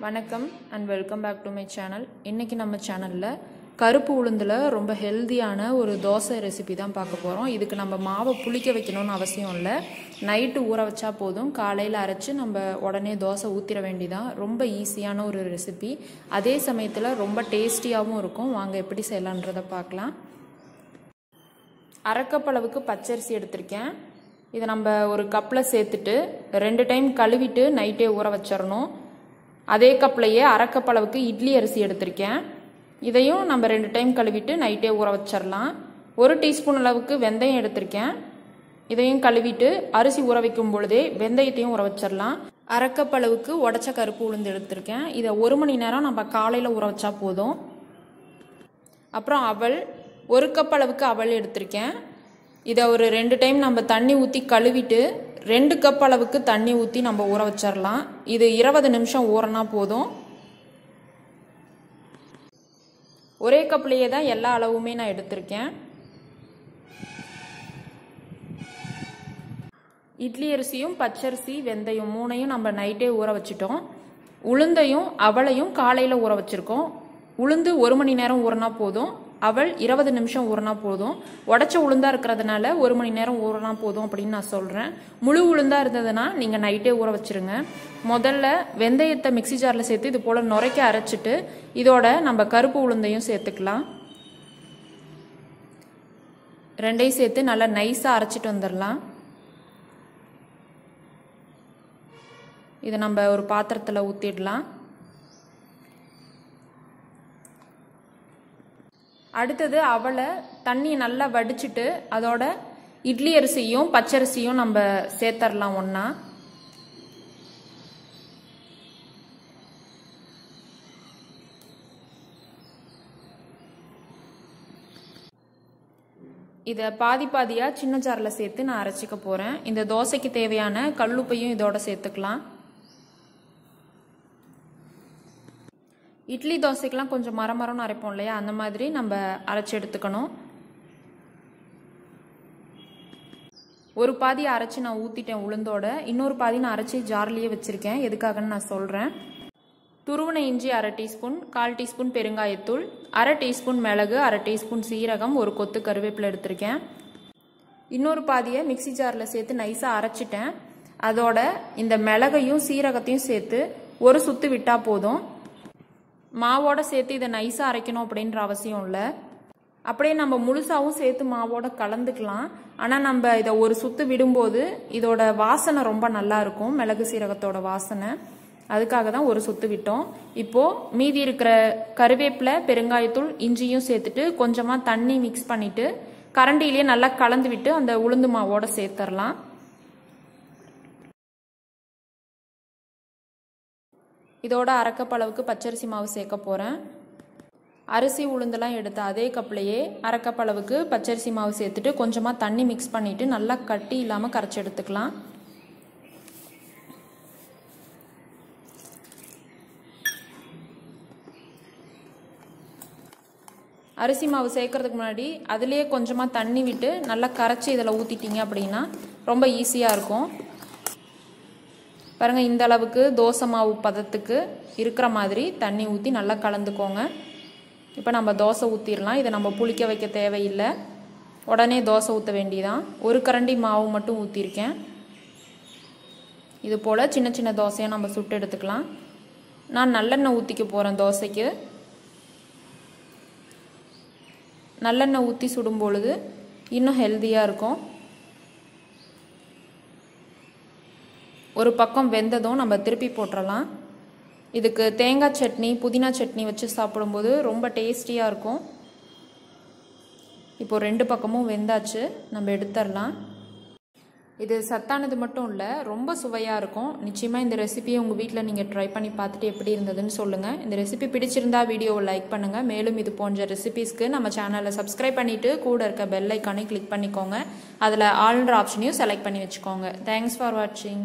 வணக்கம் and welcome back to my channel. இன்னைக்கு நம்ம சேனல்ல கருப்பு உளுந்துல ரொம்ப ஹெல்தியான ஒரு தோசை ரெசிபி தான் பார்க்க போறோம். இதுக்கு நம்ம மாவை புளிக்க வைக்கணும்னு அவசியம் இல்ல. நைட் ஊற வச்சா போதும். காலையில அரைச்சு நம்ம உடனே தோசை ஊத்திர வேண்டியதான். ரொம்ப ஈஸியான ஒரு ரெசிபி. அதே சமயத்துல ரொம்ப டேஸ்டியாவும் இருக்கும். வாங்க எப்படி செய்யலாம்ன்றத பார்க்கலாம். அரை கப் அளவுக்கு பச்சரிசி எடுத்துர்க்கேன். இத நம்ம ஒரு கப்ல சேர்த்துட்டு 2 டைம் கழுவிட்டு நைட்டே ஊற வச்சிரணும். அதே கப்லயே அரை கப் அளவுக்கு இட்லி அரிசி எடுத்துர்க்கேன். இதையும் நம்ம 2 டைம் கழுவிட்டு நைட்டே ஊற வச்சிரலாம். 1 டீஸ்பூன் அளவுக்கு வெந்தயம் எடுத்துர்க்கேன். இதையும் கழுவிட்டு அரிசி ஊற வைக்கும் பொழுதே வெந்தயத்தையும் ஊற வச்சிரலாம். அரை கப் அளவுக்கு உடைச்ச கருப்பு உளுந்து எடுத்துர்க்கேன். இதை 1 மணி நேரம் நம்ம காலையில ஊற வச்சா போதும். அப்புறம் அவல் 1 கப் அளவுக்கு அவல் எடுத்துர்க்கேன். இதை ஒரு 2 டைம் நம்ம தண்ணி ஊற்றி கழுவிட்டு 2 கப் அளவுக்கு தண்ணி ஊற்றி நம்ம ஊற வச்சிடலாம். இது 20 நிமிஷம் ஊறனா போதும். ஒரே கப்லேயே தான் எல்லா அளவுமே நான் எடுத்திருக்கேன். இட்லி அரிசியும் பச்சரிசி வெந்தயம் 3ஐயும் நம்ம நைட்டே ஊற வச்சிட்டோம். உளுந்தையும் அவளையும் காலையில் ஊற வச்சிருக்கோம். உளுந்து 1 மணி நேரம் ஊறினா போதும். அவள் 20 நிமிஷம் ஊறினா போதும். உடைச்ச உளுந்தா இருக்கிறதுனால 1 மணி நேரம் ஊறினா போதும் அப்படின்னு நான் சொல்றேன். முழு உளுந்தா இருந்ததுன்னா நீங்க நைட்டே ஊற வச்சிருங்க. முதல்ல வெந்தயத்தை மிக்ஸி ஜார்ல சேர்த்து இது போல நுரைக்க அரைச்சிட்டு இதோட நம்ம கருப்பு உளுந்தையும் சேர்த்துக்கலாம். ரெண்டையும் சேர்த்து நல்லா நைஸா அரைச்சிட்டு வந்துடலாம். இதை நம்ம ஒரு பாத்திரத்துல ஊத்திடலாம். அடுத்தது அவளை தண்ணி நல்லா வடிச்சிட்டு அதோட இட்லி அரிசியும் பச்சரிசியும் நம்ம சேர்த்தரலாம் ஒன்னா. இதை பாதி பாதியா சின்ன ஜார்ல சேர்த்து நான் அரைச்சிக்க போறேன். இந்த தோசைக்கு தேவையான கல்லுப்பையும் இதோட சேர்த்துக்கலாம். இட்லி தோசைக்கெல்லாம் கொஞ்சம் மரமரம்னு அரைப்போம் இல்லையா, அந்த மாதிரி நம்ம அரைச்சி எடுத்துக்கணும். ஒரு பாதி அரைச்சி நான் ஊற்றிட்டேன் உளுந்தோட. இன்னொரு பாதி நான் அரைச்சி ஜார்லேயே வச்சுருக்கேன். எதுக்காகன்னு நான் சொல்கிறேன். துருவன இஞ்சி 1/2 டீஸ்பூன், 1/4 டீஸ்பூன் பெருங்காயத்தூள், 1/2 டீஸ்பூன் மிளகு, 1/2 டீஸ்பூன் சீரகம், ஒரு கொத்து கருவேப்பிலை எடுத்திருக்கேன். இன்னொரு பாதியை மிக்ஸி ஜாரில் சேர்த்து நைஸாக அரைச்சிட்டேன். அதோட இந்த மிளகையும் சீரகத்தையும் சேர்த்து ஒரு சுத்து விட்டால் போதும். மாவோட சேர்த்து இதை நைஸாக அரைக்கணும் அப்படின்ற அவசியம் இல்லை. அப்படியே நம்ம முழுசாவும் சேர்த்து மாவோட கலந்துக்கலாம். ஆனால் நம்ம இதை ஒரு சுத்து விடும்போது இதோட வாசனை ரொம்ப நல்லா இருக்கும், மிளகு சீரகத்தோட வாசனை. அதுக்காக தான் ஒரு சுத்து விட்டோம். இப்போ மீதி இருக்கிற கருவேப்பிலை பெருங்காயத்தூள் இஞ்சியும் சேர்த்துட்டு கொஞ்சமாக தண்ணி மிக்ஸ் பண்ணிட்டு கரண்டிலேயே நல்லா கலந்து விட்டு அந்த உளுந்து மாவோட சேர்த்துடலாம். இதோட அரை கப் அளவுக்கு பச்சரிசி மாவு சேர்க்க போகிறேன். அரிசி உளுந்தெல்லாம் எடுத்து அதே கப்லேயே அரை கப் அளவுக்கு பச்சரிசி மாவு சேர்த்துட்டு கொஞ்சமாக தண்ணி மிக்ஸ் பண்ணிவிட்டு நல்லா கட்டி இல்லாமல் கரைச்சி எடுத்துக்கலாம். அரிசி மாவு சேர்க்கறதுக்கு முன்னாடி அதுலேயே கொஞ்சமாக தண்ணி விட்டு நல்லா கரைச்சி இதில் ஊற்றிட்டீங்க அப்படின்னா ரொம்ப ஈஸியாக இருக்கும். பாருங்கள், இந்த அளவுக்கு தோசை மாவு பதத்துக்கு இருக்கிற மாதிரி தண்ணி ஊற்றி நல்லா கலந்துக்கோங்க. இப்போ நம்ம தோசை ஊற்றிடலாம். இதை நம்ம புளிக்க வைக்க தேவையில்லை, உடனே தோசை ஊற்ற வேண்டியதான். ஒரு கரண்டி மாவு மட்டும் ஊற்றிருக்கேன். இது போல் சின்ன சின்ன தோசையாக நம்ம சுட்டு எடுத்துக்கலாம். நான் நல்லெண்ணெய் ஊற்றிக்க போகிறேன் தோசைக்கு. நல்லெண்ணெய் ஊற்றி சுடும் பொழுது இன்னும் ஹெல்த்தியாக இருக்கும். ஒரு பக்கம் வெந்ததும் நம்ம திருப்பி போட்டுடலாம். இதுக்கு தேங்காய் சட்னி புதினா சட்னி வச்சு சாப்பிடும்போது ரொம்ப டேஸ்டியாக இருக்கும். இப்போ 2 பக்கமும் வெந்தாச்சு, நம்ம எடுத்துடலாம். இது சத்தானது மட்டும் இல்லை, ரொம்ப சுவையாக இருக்கும். நிச்சயமாக இந்த ரெசிபியை உங்கள் வீட்டில் நீங்கள் ட்ரை பண்ணி பார்த்துட்டு எப்படி இருந்ததுன்னு சொல்லுங்கள். இந்த ரெசிபி பிடிச்சிருந்தா வீடியோவை லைக் பண்ணுங்கள். மேலும் இது போன்ற ரெசிபிஸ்க்கு நம்ம சேனலை சப்ஸ்கிரைப் பண்ணிவிட்டு கூட இருக்க பெல் ஐக்கானை கிளிக் பண்ணிக்கோங்க. அதில் ஆல்ன்ற ஆப்ஷனையும் செலக்ட் பண்ணி வச்சுக்கோங்க. தேங்க்ஸ் ஃபார் வாட்சிங்.